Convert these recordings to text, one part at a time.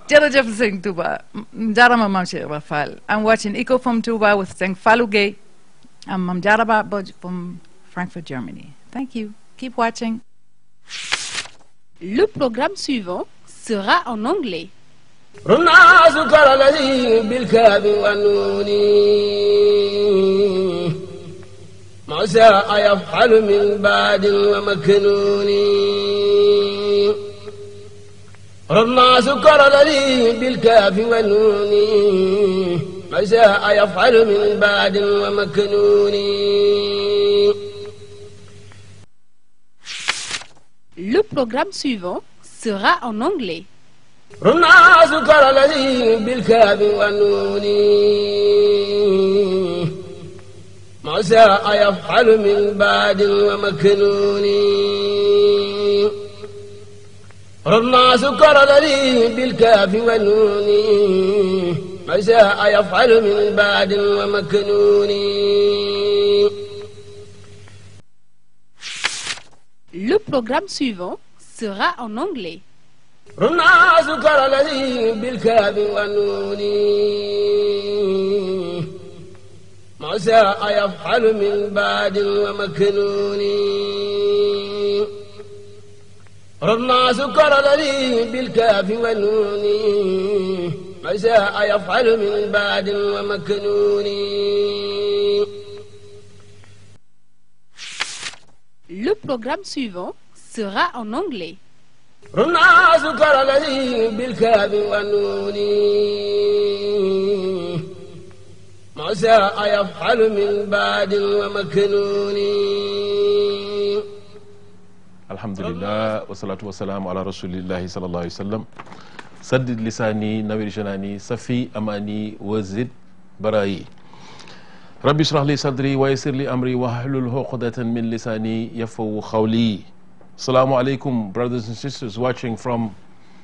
Jërëjëf Sëñ Touba. Jarama Mam Cheikh Ibra Fall. I'm watching Echo from Touba with Sëñ Fallou Gueye. I'm Mam Jaraba from Frankfurt, Germany. Thank you. Keep watching. Le programme suivant sera en anglais. ما شاء يفعل من بعد ومكنون ربما سكر الذي بالكاف والنون ما شاء يفعل من بعد ومكنون. Le programme suivant sera en anglais. ربما سكر الذي بالكاف والنون ما شاء يفعل من بعد ومكنون ربما سكر الذي بالكاف والنون ما شاء يفعل من بعد ومكنون. Le programme suivant sera en anglais. ربما سكر الذي بالكاف والنون ما شاء يفعل من بعد ومكنون ربما سكر الذي بالكاف والنون ما شاء يفعل من بعد ومكنون. Le programme suivant sera en anglais. ربما سكر الذي بالكاف والنون ما شاء يفعل من بعد ومكنون. Alhamdulillah, wassalatu wassalamu ala rasulillahi sallallahu alaihi wasallam. Saddid lisani, nawir janani, safi amani, wazid barayi. Rabbi shrah li sadri wa yassir li amri wa hlul uqdatan min lisani yafqahu qawli. Assalamu alaikum, brothers and sisters watching from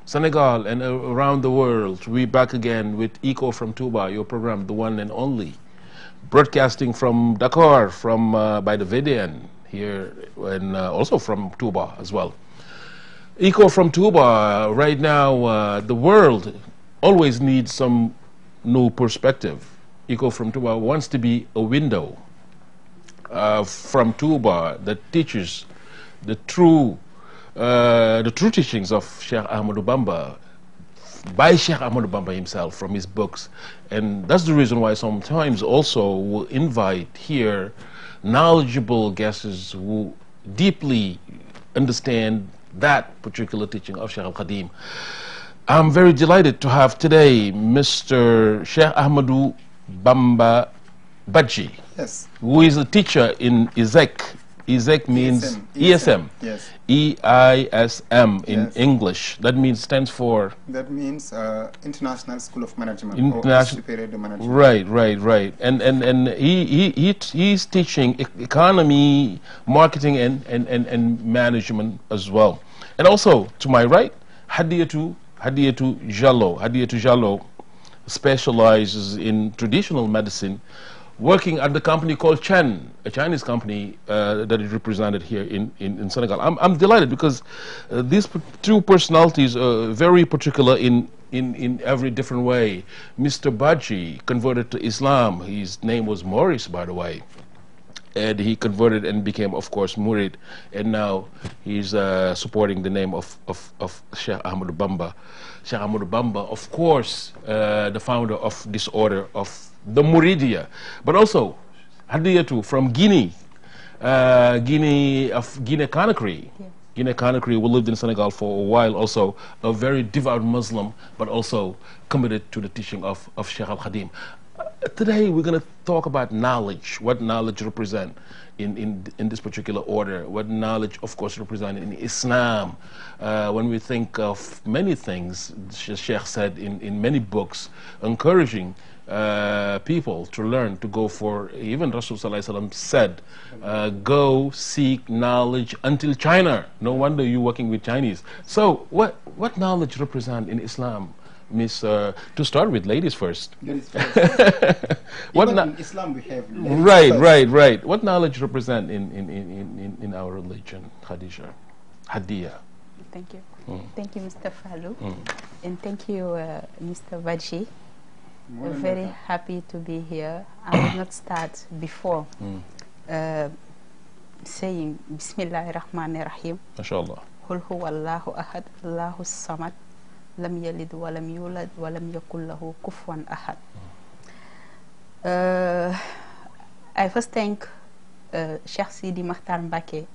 Senegal and around the world. We're back again with Echo from Touba, your program, the one and only. Broadcasting from Dakar, from by the VDN here, and also from Touba as well. Echo from Touba, right now, the world always needs some new perspective. Echo from Touba wants to be a window from Touba that teaches the true teachings of Sheikh Ahmadou Bamba by Sheikh Ahmadou Bamba himself from his books. And that's the reason why sometimes also we'll invite here knowledgeable guests who deeply understand that particular teaching of Sheikh Al-Khadim. I'm very delighted to have today Mr. Sheikh Ahmadou Bamba Badji, yes, who is a teacher in ISEC. ISEC means ESM. Yes. EISM in Yes. English. That means stands for. That means International School of Management International. or Superior de Management. Right. And he's teaching economy, marketing, and management as well. And also to my right, Hadiyatu Jallo. Hadiyatu Jallo specializes in traditional medicine, working at the company called Chen, a Chinese company that is represented here in Senegal. I'm delighted because these two personalities are very particular in every different way. Mr. Badji converted to Islam. His name was Maurice, by the way. And he converted and became, of course, Murid. And now he's supporting the name of Sheikh Ahmadou Bamba. Sheikh Ahmadou Bamba, of course, the founder of this order of the Muridia, but also Hadiyatu from Guinea, Guinea-Conakry. Yeah. Guinea-Conakry, who lived in Senegal for a while, also a very devout Muslim, but also committed to the teaching of Sheikh Al-Khadim. Today we're going to talk about knowledge, what knowledge represent in this particular order, what knowledge, of course, represent in Islam. When we think of many things, Sheikh said in many books, encouraging people to learn, to go for, even Rasul Sallallahu Alaihi Wasallam said, go seek knowledge until China. No wonder you're working with Chinese. So what knowledge represent in Islam? Miss, to start with, ladies first. Ladies first. Even in Islam we have ladies first. Right. What knowledge represent in our religion, Khadija? Hadiya. Thank you. Thank you, Mr. Fallou. And thank you, Mr. Badji. We're very happy to be here. I will not start before saying Bismillahir Rahmanir Rahim. MashaAllah. Qul huwa Allahu ahad, Allahu samad, lam yalid wa lam yulad wa lam yakul lahu kufuwan ahad. I first thank Sheikh Sidi Makhtar Mbake.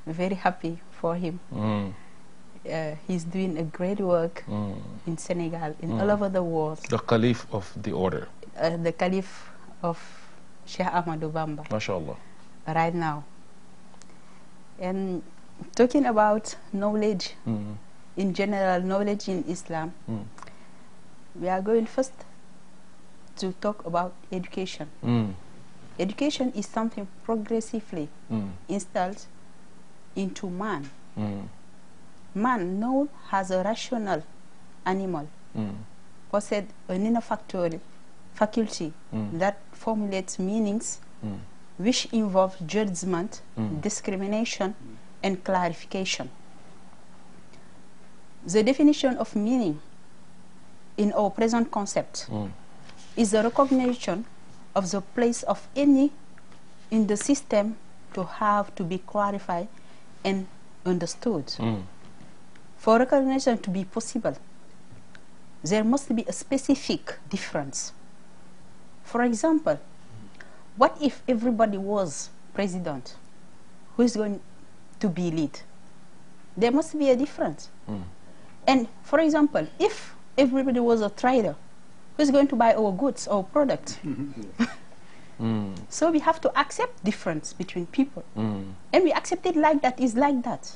Very happy for him. He's doing a great work in Senegal, all over the world. The Caliph of the order. The Caliph of Sheikh Ahmadou Bamba. MashaAllah. Right now. And talking about knowledge, in general, knowledge in Islam, we are going first to talk about education. Education is something progressively installed into man. Man, known as a rational animal, possess an inner faculty that formulates meanings which involve judgment, discrimination, and clarification. The definition of meaning in our present concept is the recognition of the place of any in the system to have to be clarified and understood. For recognition to be possible, there must be a specific difference. For example, what if everybody was president? Who is going to be lead? There must be a difference. And for example, if everybody was a trader, who is going to buy our goods, our product? So we have to accept difference between people. And we accept it like that, is like that.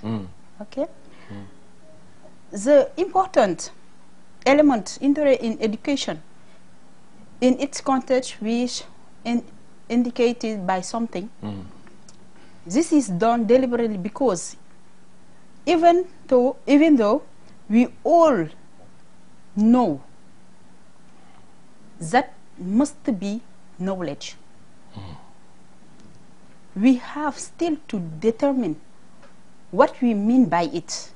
Okay? The important element in education, in its context, which indicated by something, this is done deliberately because even though we all know that must be knowledge, we have still to determine what we mean by it.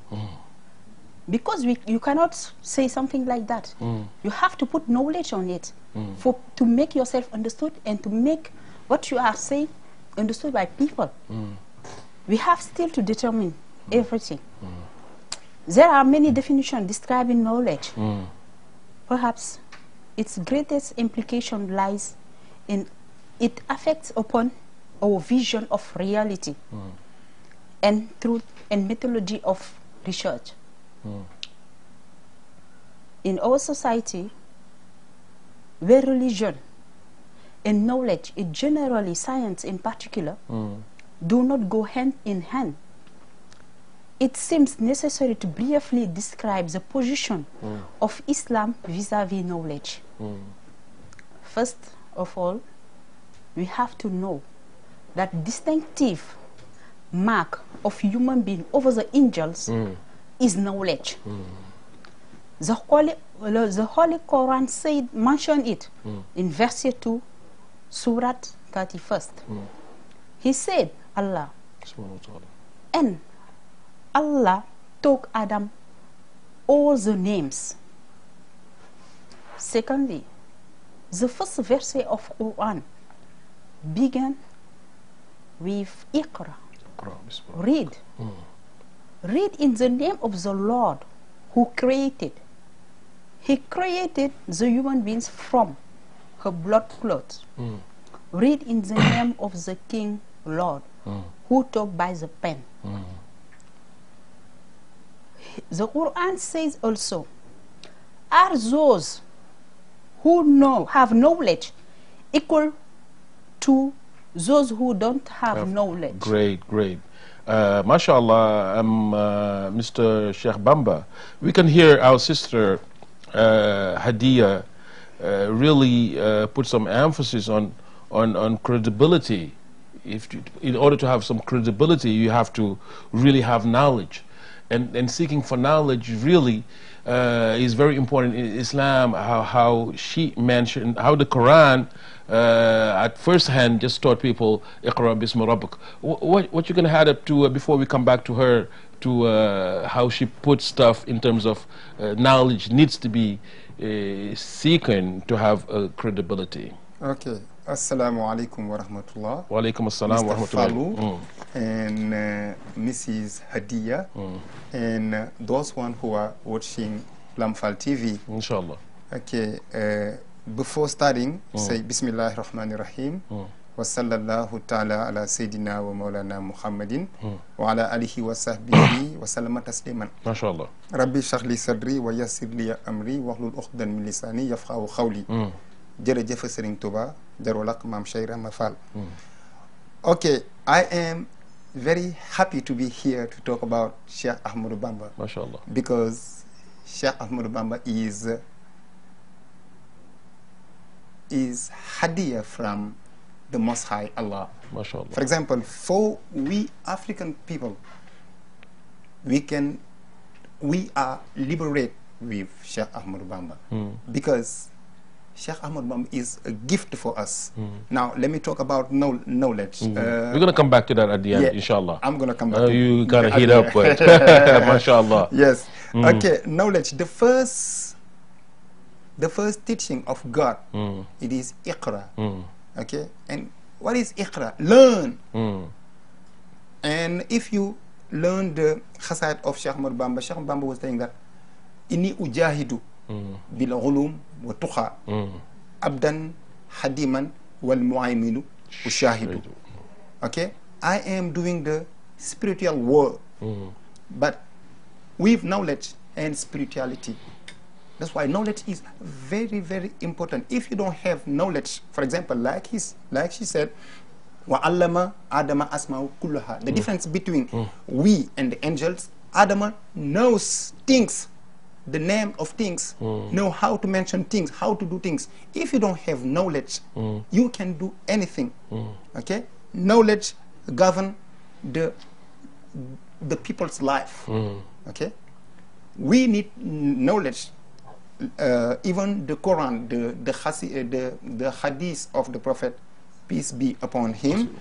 Because you cannot say something like that. You have to put knowledge on it to make yourself understood and to make what you are saying understood by people. We have still to determine everything. There are many definitions describing knowledge. Perhaps its greatest implication lies in it affects upon our vision of reality and truth and methodology of research. In our society, where religion and knowledge, and generally science in particular, do not go hand in hand, it seems necessary to briefly describe the position of Islam vis-à-vis knowledge. First of all, we have to know that distinctive mark of human being over the angels is knowledge. The Holy Quran mentioned it in verse 2, Surah 31st. He said, Allah, and Allah took Adam all the names. Secondly, the first verse of Quran began with Iqra. Read. Read in the name of the Lord who created. He created the human beings from her blood clots. Read in the name of the King Lord who took by the pen. The Quran says also, are those who have knowledge equal to those who don't have knowledge? Great. MashaAllah, Mr. Sheikh Bamba, we can hear our sister Hadia really put some emphasis on credibility. In order to have some credibility, you have to really have knowledge. And seeking for knowledge really is very important in Islam. How she mentioned how the Quran at first hand just taught people Iqra bismi rabbik. What you can add up to before we come back to her, to how she puts stuff in terms of knowledge needs to be seeking to have credibility. Okay. Assalamu alaikum wa rahmatullah. Wa alaikum assalam wa rahmatullah. And Mrs. Hadiya and those one who are watching Lamfal TV. Inshallah. Okay. Before starting, say Bismillah ar-Rahman ar-Rahim. Wa sallallahu ta'ala ala Sayyidina wa Maulana Muhammadin wa ala alihi wa sahbihi wa sallama tasliman. MashaAllah. Rabbi shrah li sadri wa yassir li amri wahlul uqdan min lisani yafqahu qawli. Jërëjëf Serigne Touba jarolak Mam Cheikh Rahma Fall. Okay, I am very happy to be here to talk about Sheikh Ahmadou Bamba. MashaAllah. Because Sheikh Ahmadou Bamba is hadiyah from the Most High Allah. MashaAllah. For example, for we African people, we are liberated with Sheikh Ahmadou Bamba because Sheikh Ahmadou Bamba is a gift for us. Now, let me talk about knowledge. We're going to come back to that at the end, inshallah. I'm going to come back to you kind of heat up with MashaAllah. Yes. Okay, knowledge. The first teaching of God, it is Iqra. Okay, and what is Iqra? Learn. And if you learn the Khasaid of Sheikh Ahmadou Bamba was saying that Inni ujahidu bil ulum wa tuqa abdan hadiman wal muayminu ushahidu. Okay, I am doing the spiritual work, but with knowledge and spirituality. That's why knowledge is very, very important. If you don't have knowledge, for example, like she said, wa allama adama asma'u kullaha. The difference between we and the angels, Adama knows things, the name of things, know how to mention things, how to do things. If you don't have knowledge, you can do anything. Okay, knowledge govern the people's life. Okay, we need knowledge. Even the Quran, the hadith of the Prophet, peace be upon him.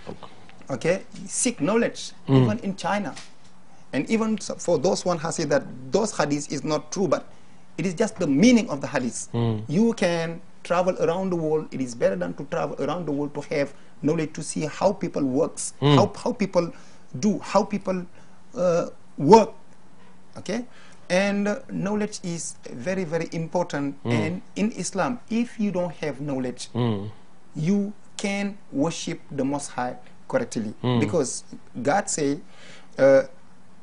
Okay, seek knowledge even in China. And even for those one has said that those hadiths is not true, but it is just the meaning of the hadiths. You can travel around the world. It is better than to travel around the world to have knowledge, to see how people works, how people do, how people work. Okay, and knowledge is very, very important. And in Islam, if you don't have knowledge, you can worship the Most High correctly, because God say,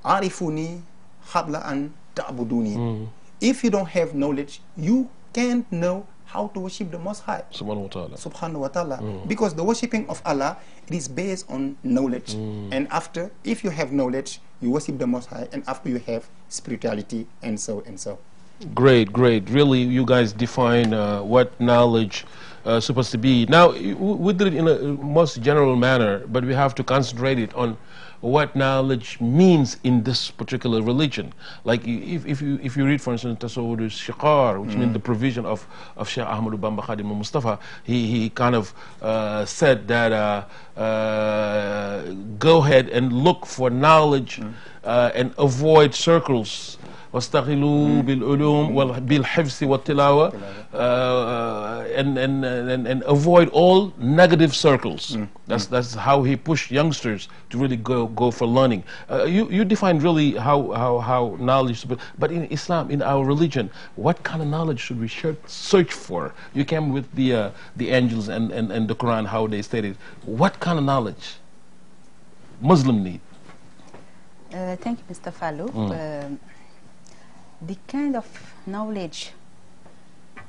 Arifuni habla an ta'buduni. If you don't have knowledge, you can't know how to worship the Most High Subhanahu wa ta'ala. Because the worshipping of Allah, it is based on knowledge. And after, if you have knowledge, you worship the Most High, and after you have spirituality, and so and so. Great. Really, you guys define what knowledge is supposed to be. Now, we did it in a most general manner, but we have to concentrate it on what knowledge means in this particular religion. Like if you read, for instance, Tasawwur al-Shiqar, which means the provision of Sheikh Ahmadou Bamba Khadim al-Mustafa, he kind of said that go ahead and look for knowledge and avoid circles. واستغلوا بالعلوم بالحفظ والتلاوة and avoid all negative circles. That's how he pushed youngsters to really go for learning. You defined really how knowledge, but in Islam, in our religion, what kind of knowledge should we search for? You came with the angels and the Quran, how they stated. What kind of knowledge Muslim need? Thank you, Mr. Fallou. The kind of knowledge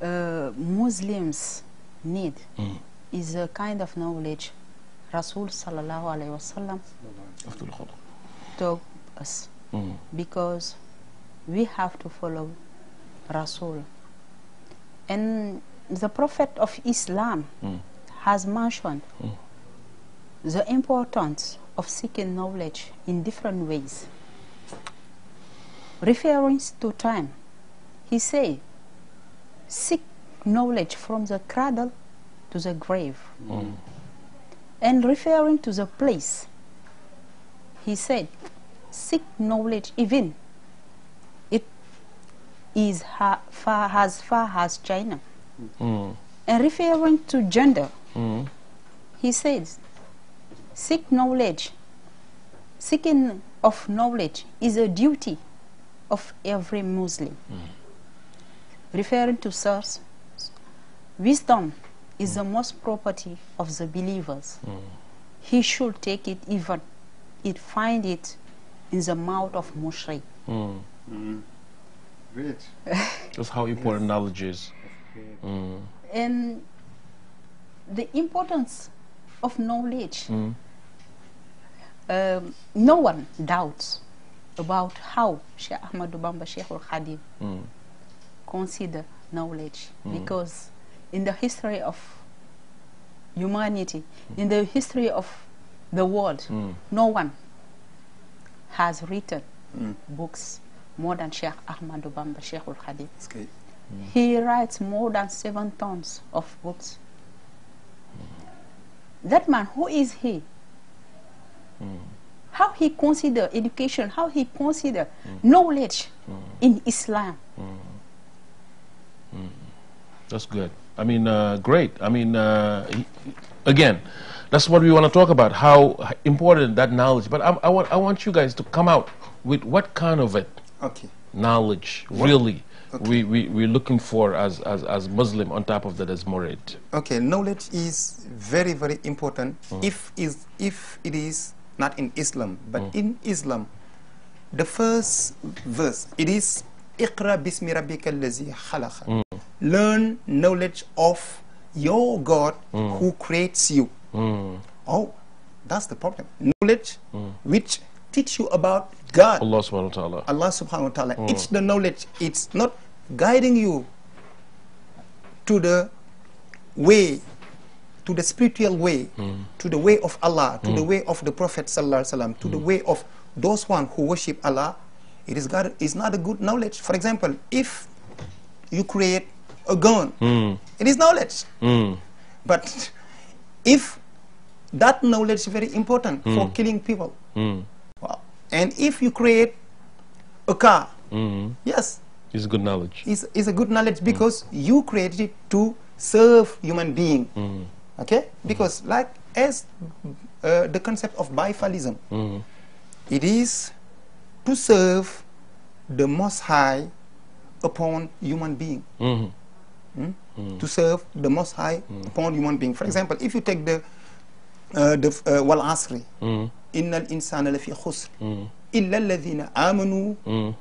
Muslims need is a kind of knowledge Rasul sallallahu alaihi wasallam taught us, because we have to follow Rasul. And the Prophet of Islam has mentioned the importance of seeking knowledge in different ways. Referring to time, He said, seek knowledge from the cradle to the grave. And referring to the place, he said, seek knowledge even it is as far as China. And referring to gender, he says, seek knowledge. Seeking of knowledge is a duty of every Muslim. Referring to source, wisdom is the most property of the believers. He should take it even it find it in the mouth of mushrik. Great. That's how important knowledge is. And the importance of knowledge, no one doubts about how Sheikh Ahmadu Bamba Sheikh al-Khadim consider knowledge, because in the history of humanity, in the history of the world, no one has written books more than Sheikh Ahmadu Bamba Sheikh al-Khadim. He writes more than 7 tons of books. That man, who is he? How he consider education, how he consider knowledge in Islam. That's good. I mean, great. I mean, again, that's what we want to talk about, how important that knowledge. But I want you guys to come out with what kind of it knowledge really we're looking for as Muslim. On top of that, as Murid. Okay, knowledge is very, very important if it is not in Islam, but in Islam. The first verse, it is Iqra bismi rabbika allazi khalaqa. Learn knowledge of your God who creates you. Oh, that's the problem. Knowledge which teach you about God. Allah subhanahu wa ta'ala. Allah subhanahu wa ta'ala. It's the knowledge. It's not guiding you to the way, to the spiritual way, to the way of Allah, to the way of the Prophet sallallahu alaihi wasallam, to the way of those one who worship Allah. It is God. It's not a good knowledge. For example, if you create a gun, it is knowledge. But if that knowledge is very important for killing people, wow. And if you create a car, yes, it's good knowledge. It's a good knowledge because you created it to serve human being. Okay, because like as the concept of biphalism, it is to serve the Most High upon human being. To serve the Most High upon human being. For example, if you take the wal asri, innal insana lafi khusr, illa alladhina amanu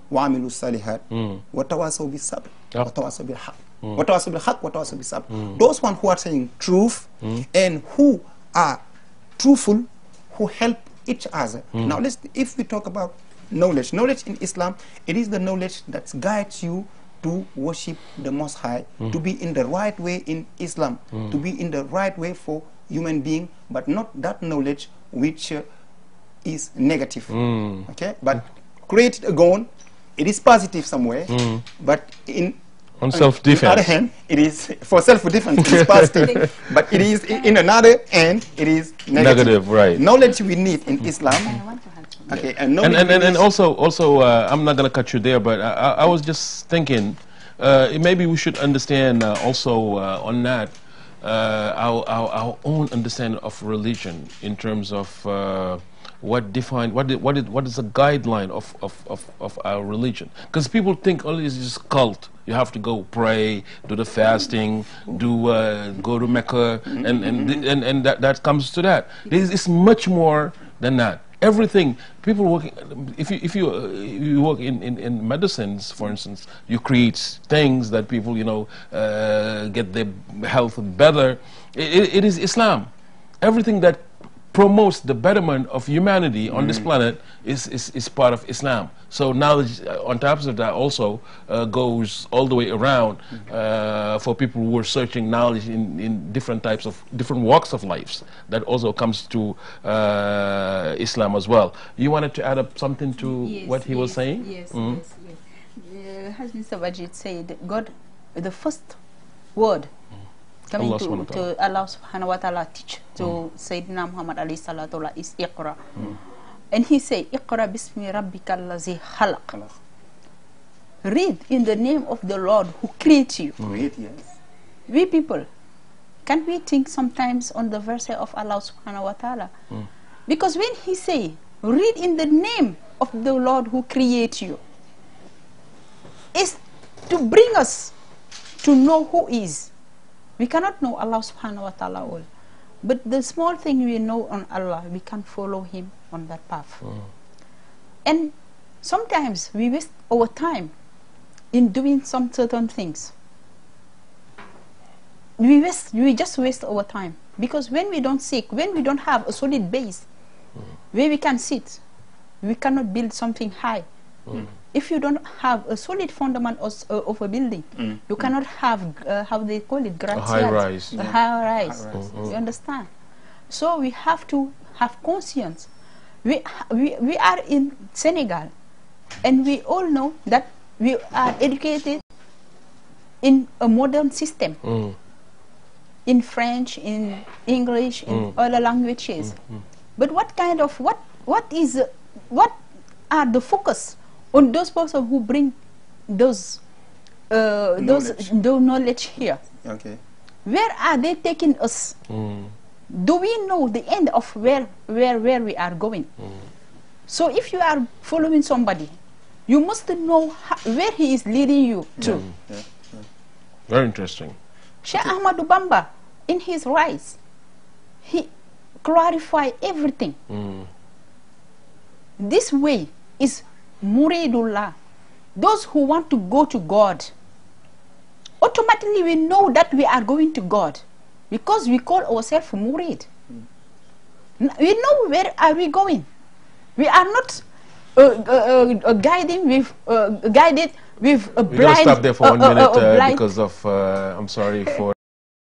wa amilu salihat wa tawasaw bis sabr wa tawasaw bil haqq wa tawasaw bil haqq wa tawasaw bis sabr. Those one who are saying truth and who are truthful, who help each other. Now if we talk about knowledge in Islam, it is the knowledge that guides you to worship the Most High, to be in the right way in Islam, to be in the right way for human being, but not that knowledge which is negative. Okay, but create a gun, it is positive somewhere, but on self-defense. On the other hand, it is for self-defense, it is positive, but it is in another hand, it is negative. Right. Knowledge we need in Islam. Okay, and also, I'm not gonna cut you there, but I was just thinking, maybe we should understand also on that our own understanding of religion in terms of what is the guideline of our religion? Because people think only it's just cult. You have to go pray, do the fasting, go to Mecca, and that comes to that. It's much more than that. Everything people working. If you work in medicines, for instance, you create things that people get their health better. It is Islam. Everything that promotes the betterment of humanity on this planet is part of Islam. So knowledge on top of that also goes all the way around for people who are searching knowledge in different walks of lives. That also comes to Islam as well. You wanted to add up something to what he was saying? Yes. As Mr. Wajid said, God, the first word coming to Allah subhanahu wa ta'ala teach to Sayyidina Muhammad alayhi salatu wa is Iqra. And he say, Iqra bismi rabbika allazi khalaq. Read in the name of the Lord who created you. Read, yes. We people, can we think sometimes on the verse of Allah subhanahu wa ta'ala? Because when he say, read in the name of the Lord who created you, is to bring us to know who is. We cannot know Allah subhanahu wa ta'ala all. But the small thing we know on Allah, we can follow him on that path. And sometimes we waste our time in doing some certain things. We just waste our time. Because when we don't seek, when we don't have a solid base where we can sit, we cannot build something high. If you don't have a solid fundament of a building, you cannot have, how they call it, a high rise. A high rise. You understand? So we have to have conscience. We are in Senegal, and we all know that we are educated in a modern system, in French, in English, in other languages. But what are the focus on those persons who bring those knowledge here? Okay. Where are they taking us? Do we know the end of where we are going? So if you are following somebody, you must know where he is leading you to. Very interesting. Sheikh Ahmadu Bamba, in his rise, he clarified everything. This way is Muridullah, those who want to go to God. Automatically we know that we are going to God because we call ourselves Murid. We know where are we going. We are not guided with a blind. We're going to stop there for 1 minute because of, I'm sorry for